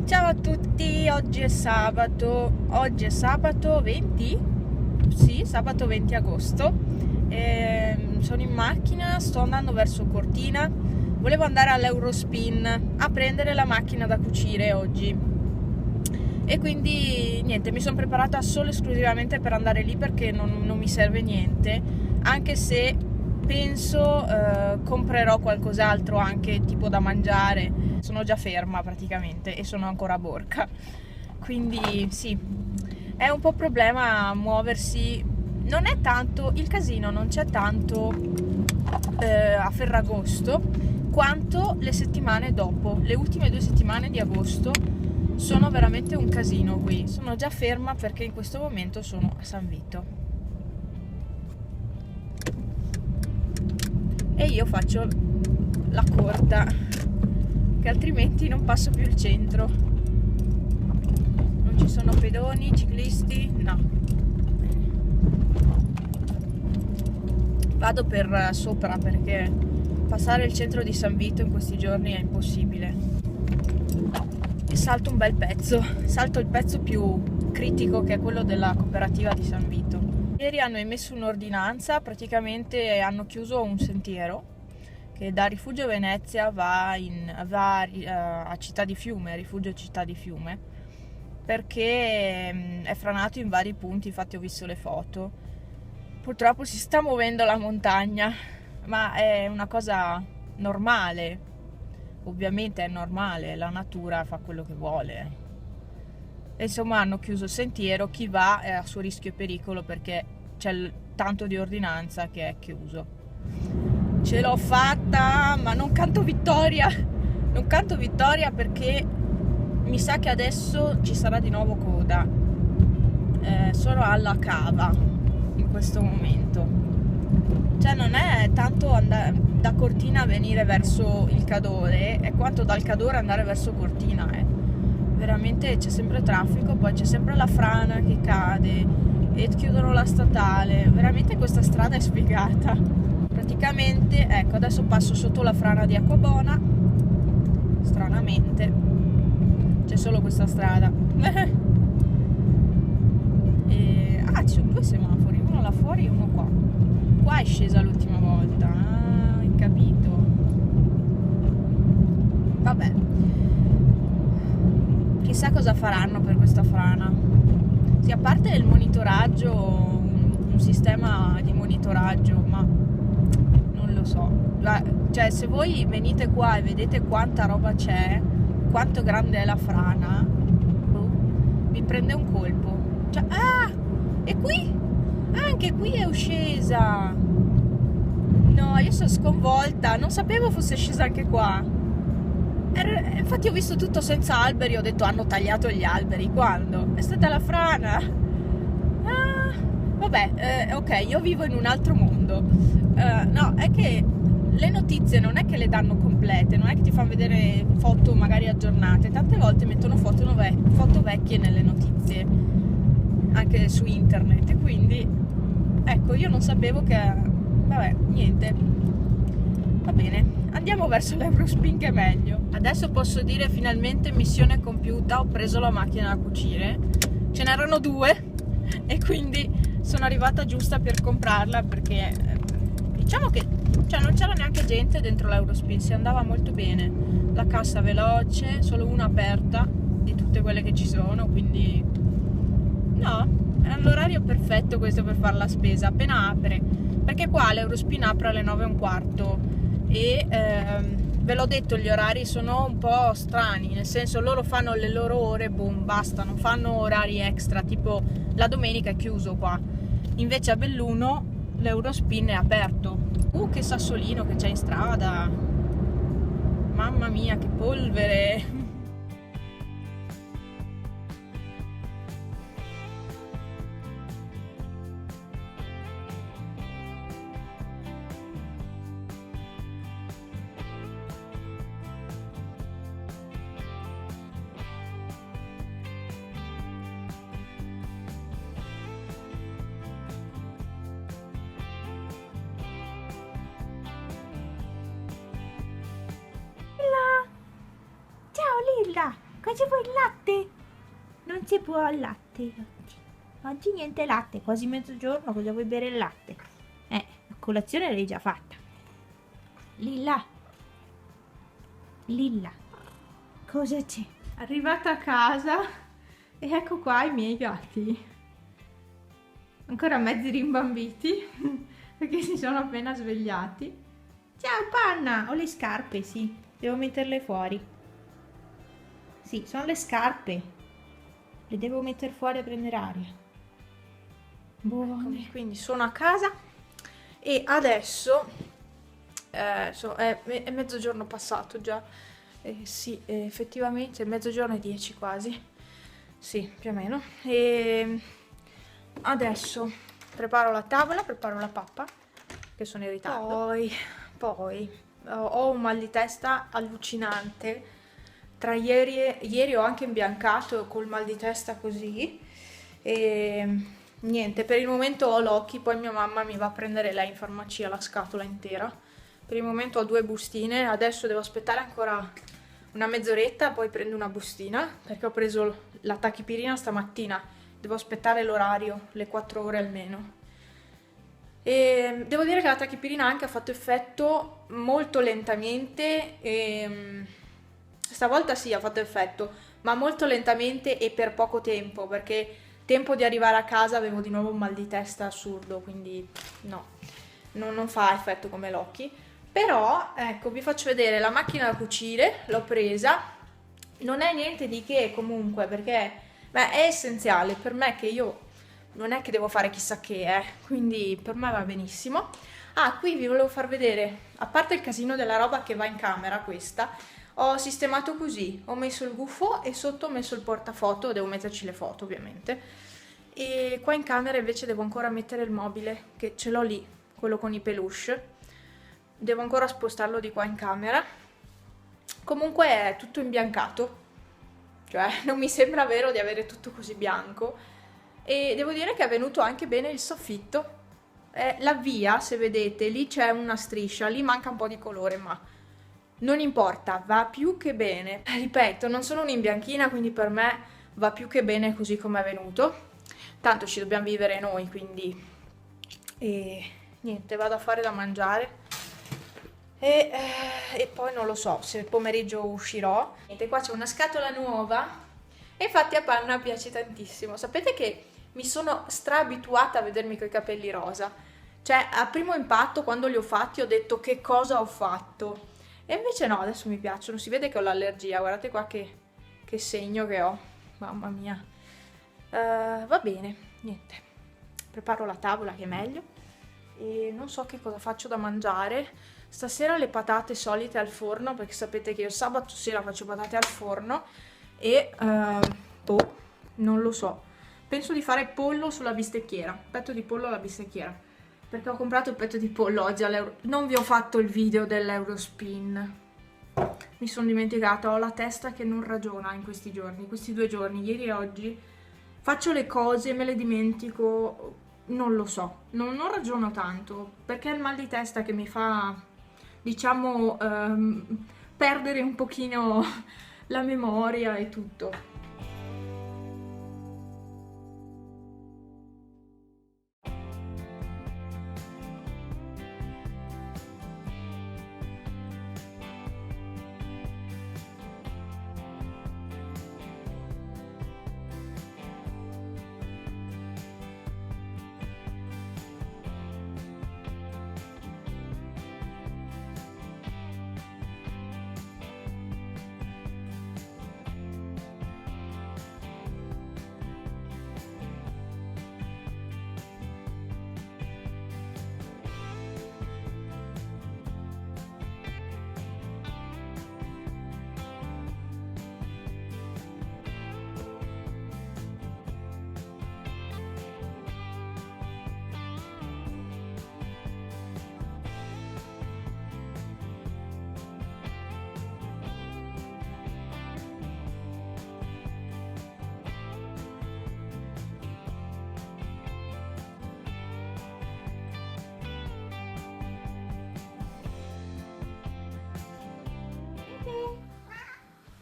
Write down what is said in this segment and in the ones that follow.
Ciao a tutti, oggi è sabato 20? Sì, sabato 20 agosto. Sono in macchina, sto andando verso Cortina. Volevo andare all'Eurospin a prendere la macchina da cucire oggi. E quindi niente, mi sono preparata solo e esclusivamente per andare lì perché non mi serve niente, anche se penso comprerò qualcos'altro anche tipo da mangiare. Sono già ferma praticamente e sono ancora a Borca, quindi sì, è un po' problema muoversi. Non è tanto il casino, non c'è tanto a Ferragosto quanto le settimane dopo. Le ultime 2 settimane di agosto sono veramente un casino qui. Sono già ferma perché in questo momento sono a San Vito e io faccio la corta, che altrimenti non passo più il centro. Non ci sono pedoni, ciclisti, no. Vado per sopra perché passare il centro di San Vito in questi giorni è impossibile. E salto un bel pezzo, salto il pezzo più critico, che è quello della cooperativa di San Vito. Ieri hanno emesso un'ordinanza, praticamente hanno chiuso un sentiero che da Rifugio Venezia va a Città di Fiume, Rifugio Città di Fiume, perché è franato in vari punti. Infatti ho visto le foto. Purtroppo si sta muovendo la montagna, ma è una cosa normale, ovviamente è normale, la natura fa quello che vuole. E insomma hanno chiuso il sentiero, chi va è a suo rischio e pericolo perché c'è tanto di ordinanza che è chiuso. Ce l'ho fatta, ma non canto vittoria perché mi sa che adesso ci sarà di nuovo coda. Sono alla cava in questo momento, cioè non è tanto andare da Cortina a venire verso il Cadore, è quanto dal Cadore andare verso Cortina. Veramente c'è sempre traffico, poi c'è sempre la frana che cade e chiudono la statale. Veramente questa strada è spiegata. Praticamente, ecco, adesso passo sotto la frana di Acquabona, stranamente c'è solo questa strada. Ci sono due semafori, uno là fuori e uno qua è scesa l'ultima volta. Hai capito? Vabbè, chissà cosa faranno per questa frana. Sì, a parte il monitoraggio, un sistema di monitoraggio, ma non lo so. Cioè, se voi venite qua e vedete quanta roba c'è, quanto grande è la frana, vi prende un colpo. Cioè, e qui? Anche qui è scesa. No, io sono sconvolta, non sapevo fosse scesa anche qua. Infatti ho visto tutto senza alberi, ho detto hanno tagliato gli alberi. Quando? È stata la frana. Vabbè, ok, io vivo in un altro mondo. No, è che le notizie non è che le danno complete, non è che ti fanno vedere foto magari aggiornate. Tante volte mettono foto vecchie nelle notizie, anche su internet, e quindi ecco, io non sapevo che... Vabbè, niente, va bene, andiamo verso l'Eurospin che è meglio. Adesso posso dire finalmente missione compiuta, ho preso la macchina da cucire, ce n'erano due e quindi sono arrivata giusta per comprarla, perché diciamo che non c'era neanche gente dentro l'Eurospin, si andava molto bene, la cassa veloce, solo una aperta di tutte quelle che ci sono, quindi no, è l'orario perfetto questo per fare la spesa, appena apre, perché qua l'Eurospin apre alle 9:15 e ve l'ho detto, gli orari sono un po' strani, nel senso loro fanno le loro ore, boom, basta, non fanno orari extra, tipo la domenica è chiuso qua, invece a Belluno l'Eurospin è aperto. Che sassolino che c'è in strada, mamma mia che polvere. Ciao Lilla, Cosa vuoi il latte? Non si può il latte oggi. Oggi niente latte, quasi mezzogiorno, cosa vuoi bere il latte? La colazione l'hai già fatta. Lilla. Lilla. Cosa c'è? Arrivata a casa e ecco qua i miei gatti. Ancora mezzi rimbambiti perché si sono appena svegliati. Ciao Panna, ho le scarpe, sì. Devo metterle fuori. Sì, sono le scarpe. Le devo mettere fuori a prendere aria. Buone. Quindi sono a casa e adesso è mezzogiorno passato già. Sì, effettivamente è mezzogiorno e 10 quasi. Sì, più o meno. E adesso preparo la tavola, preparo la pappa, che sono in ritardo. Poi ho un mal di testa allucinante. Tra ieri ho anche imbiancato col mal di testa così. E niente, per il momento ho l'occhi, poi mia mamma mi va a prendere lei in farmacia la scatola intera. Per il momento ho 2 bustine, adesso devo aspettare ancora una mezz'oretta, poi prendo una bustina, perché ho preso la tachipirina stamattina, devo aspettare l'orario, le 4 ore almeno. E devo dire che la tachipirina anche ha fatto effetto molto lentamente, stavolta sì ha fatto effetto, ma molto lentamente e per poco tempo, perché tempo di arrivare a casa avevo di nuovo un mal di testa assurdo, quindi no, non fa effetto come l'occhi. Però ecco, vi faccio vedere la macchina da cucire, l'ho presa, non è niente di che comunque, perché è essenziale per me, che io non è che devo fare chissà che, quindi per me va benissimo. Qui vi volevo far vedere, a parte il casino della roba che va in camera questa, ho sistemato così, ho messo il gufo e sotto ho messo il portafoto, devo metterci le foto ovviamente, e qua in camera invece devo ancora mettere il mobile, che ce l'ho lì, quello con i peluche, devo ancora spostarlo di qua in camera. Comunque è tutto imbiancato, cioè non mi sembra vero di avere tutto così bianco, e devo dire che è venuto anche bene il soffitto. La via, se vedete, lì c'è una striscia, lì manca un po' di colore, ma non importa, va più che bene. Ripeto, non sono un'imbianchina, quindi per me va più che bene così come è venuto. Tanto ci dobbiamo vivere noi, quindi niente, vado a fare da mangiare e poi non lo so se il pomeriggio uscirò. Niente, qua c'è una scatola nuova e infatti a Panna piace tantissimo. Sapete che mi sono straabituata a vedermi coi capelli rosa, cioè a primo impatto quando li ho fatti ho detto che cosa ho fatto, e invece no, adesso mi piacciono. Si vede che ho l'allergia, guardate qua che segno che ho, mamma mia. Va bene, niente, preparo la tavola che è meglio e non so che cosa faccio da mangiare. Stasera le patate solite al forno, perché sapete che io sabato sera faccio patate al forno e non lo so, penso di fare pollo sulla bistecchiera, petto di pollo alla bistecchiera, perché ho comprato il petto di pollo oggi all'Euro. Non vi ho fatto il video dell'Eurospin, mi sono dimenticata, ho la testa che non ragiona in questi giorni, questi 2 giorni, ieri e oggi. Faccio le cose, me le dimentico, non lo so, non ragiono tanto, perché è il mal di testa che mi fa, diciamo, perdere un pochino la memoria e tutto.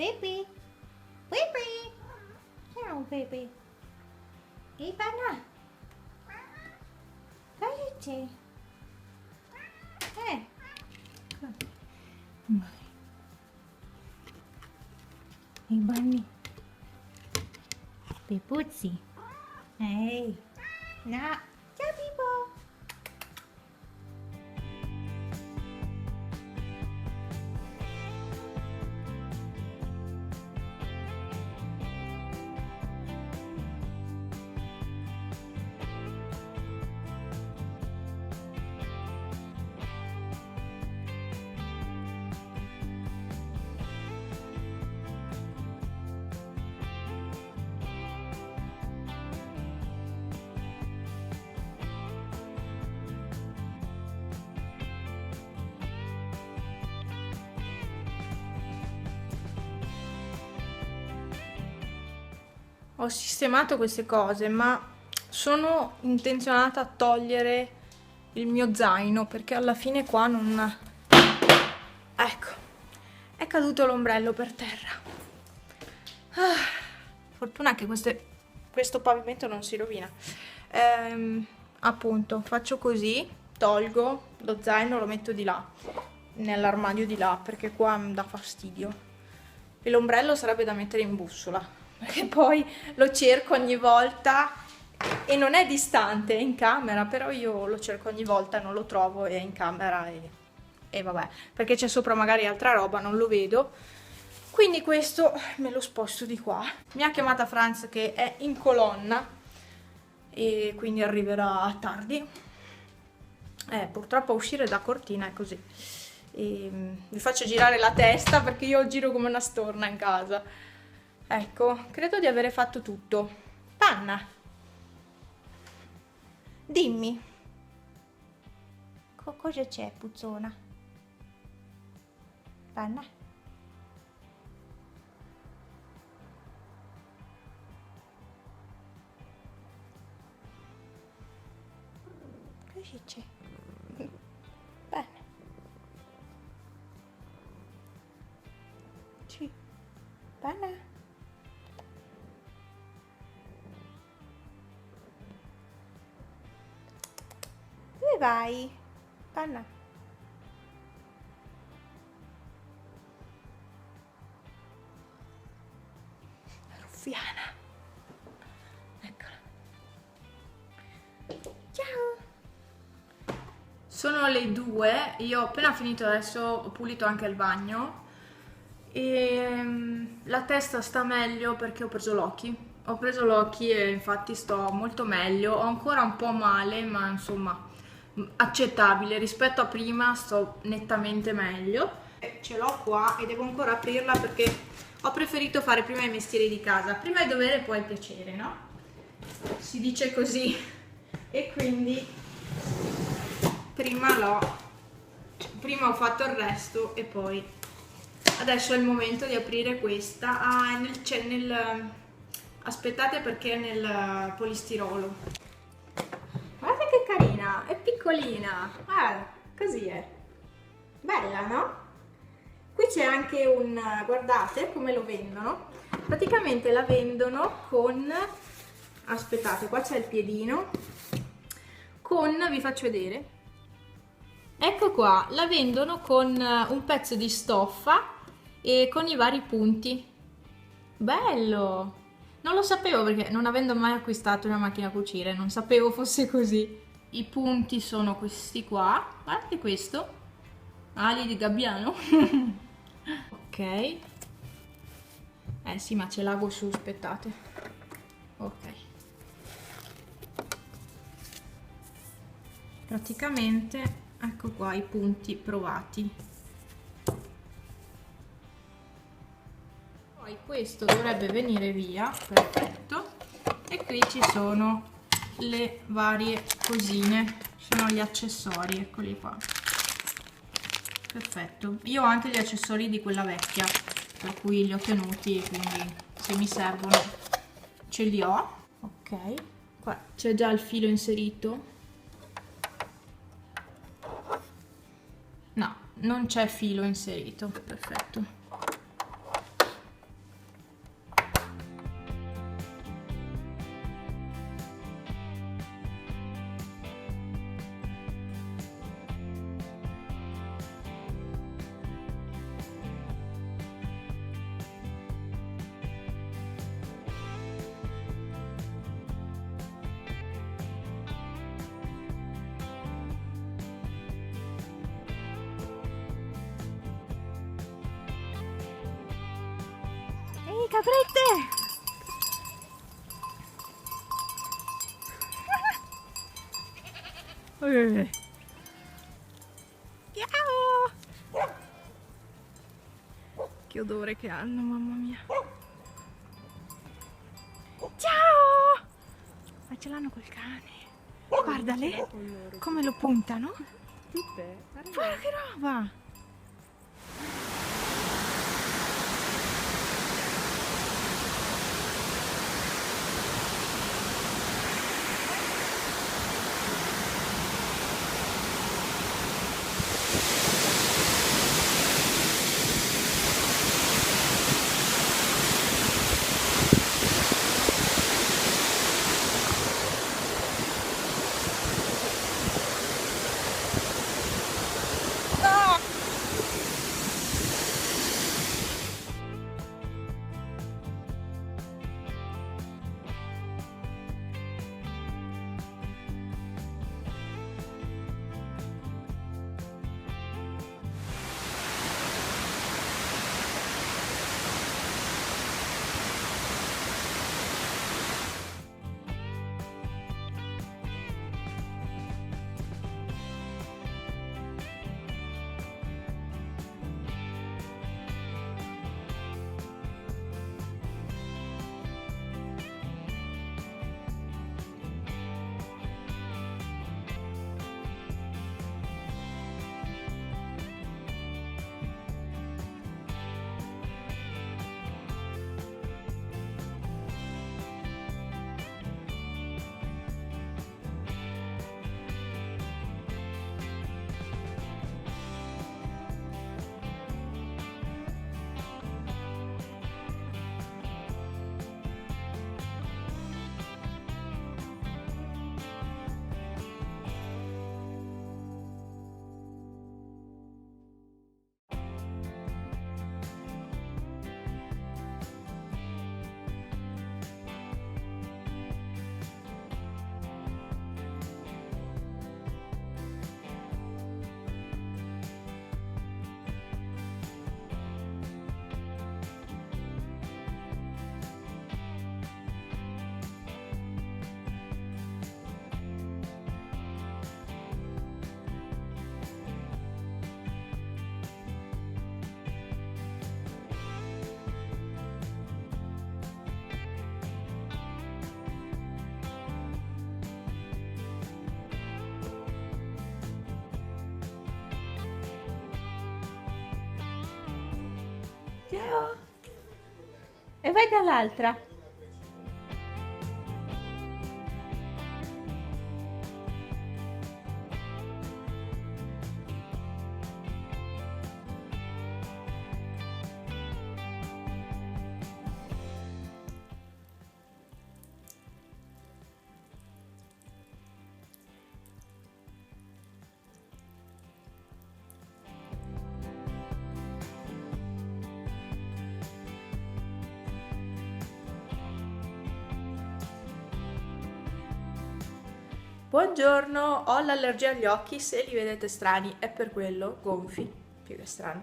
Pepe. qui. Ivana, cosa c'è? I bunny. Pepuzzi. Ehi. No. Ciao Pipo. Ho sistemato queste cose, ma sono intenzionata a togliere il mio zaino perché alla fine qua non... Ecco, è caduto l'ombrello per terra. Fortuna che questo pavimento non si rovina. Appunto, faccio così, tolgo lo zaino, lo metto di là, nell'armadio di là, perché qua mi dà fastidio. E l'ombrello sarebbe da mettere in bussola, perché poi lo cerco ogni volta e non è distante, è in camera, però io lo cerco ogni volta, non lo trovo, è in camera e vabbè, perché c'è sopra magari altra roba, non lo vedo, quindi questo me lo sposto di qua. Mi ha chiamata Franz che è in colonna e quindi arriverà tardi, purtroppo uscire da cortina è così. Vi faccio girare la testa perché io giro come una storna in casa. Ecco, credo di avere fatto tutto. Panna, dimmi, Cosa c'è, puzzona? Panna? Cosa c'è? Panna? Sì. Panna? Dove vai? Panna? ruffiana. Eccola. Ciao! Sono le 2, io ho appena finito adesso, ho pulito anche il bagno e la testa sta meglio perché ho preso l'occhi. Ho preso l'occhi e infatti sto molto meglio, ho ancora un po' male, ma insomma accettabile rispetto a prima, sto nettamente meglio. Ce l'ho qua e devo ancora aprirla perché ho preferito fare prima i mestieri di casa, prima il dovere e poi il piacere, no? Si dice così e quindi prima ho fatto il resto e poi adesso è il momento di aprire questa. Aspettate perché è nel polistirolo. Guarda che carina, è piccolina, così è, bella, no? Qui c'è anche guardate come lo vendono, praticamente la vendono con, aspettate, qua c'è il piedino, vi faccio vedere, ecco qua, la vendono con un pezzo di stoffa e con i vari punti. Bello! Non lo sapevo perché non avendo mai acquistato una macchina a cucire, non sapevo fosse così. I punti sono questi qua, guardate questo, ali di gabbiano. Ok. Sì, ma ce l'ago su, aspettate. Ok. Praticamente, ecco qua i punti provati. Poi questo dovrebbe venire via, perfetto, e qui ci sono le varie cosine, sono gli accessori, eccoli qua, perfetto. Io ho anche gli accessori di quella vecchia, per cui li ho tenuti, quindi se mi servono ce li ho. Ok, qua c'è già il filo inserito, no, non c'è filo inserito, perfetto. caprette! Ciao! Che odore che hanno, mamma mia. Ciao! Ma ce l'hanno col cane. Guardale come lo puntano. Guarda che roba! Ciao! E vai dall'altra. Buongiorno, ho l'allergia agli occhi, se li vedete strani è per quello, gonfi, più che strani.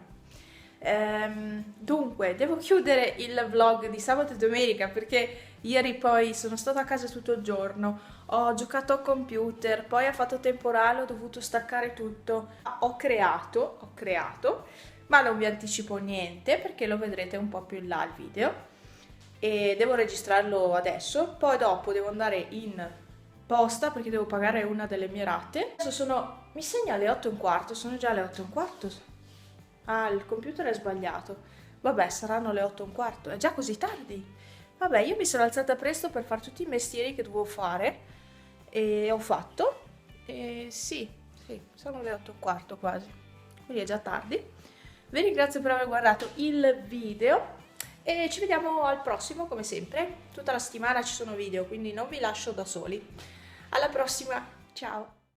Dunque, devo chiudere il vlog di sabato e domenica perché ieri poi sono stata a casa tutto il giorno, ho giocato al computer, poi ha fatto temporale, ho dovuto staccare tutto, ho creato, ma non vi anticipo niente perché lo vedrete un po' più in là il video e devo registrarlo adesso, poi dopo devo andare in posta perché devo pagare una delle mie rate. Adesso mi segna alle 8:15, sono già alle 8:15. Ah, il computer è sbagliato. Vabbè, saranno le 8:15, è già così tardi. Vabbè, io mi sono alzata presto per fare tutti i mestieri che dovevo fare e ho fatto. E sì, sono le 8:15 quasi, quindi è già tardi. Vi ringrazio per aver guardato il video e ci vediamo al prossimo come sempre. Tutta la settimana ci sono video, quindi non vi lascio da soli. Alla prossima, ciao!